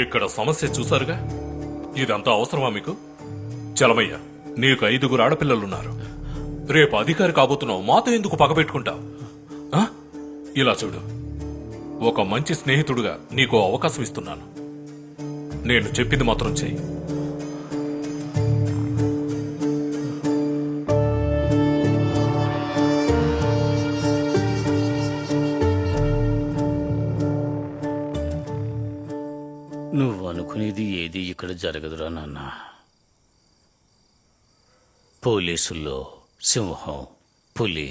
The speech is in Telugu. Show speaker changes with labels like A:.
A: ఇక్కడ సమస్య చూసారుగా, ఇదంతా అవసరమా మీకు? చలమయ్య, నీకు 5 ఆడపిల్లలున్నారు. రేపు అధికారి కాబోతున్నావు, మాతో ఎందుకు పగబెట్టుకుంటావు? ఇలా చూడు, ఒక మంచి స్నేహితుడుగా నీకు అవకాశం ఇస్తున్నాను. నేను చెప్పింది మాత్రం చెయ్యి.
B: నువ్వు అనుకునేది ఏది ఇక్కడ జరగదురా నాన్న. పోలీసుల్లో సింహం, పులి,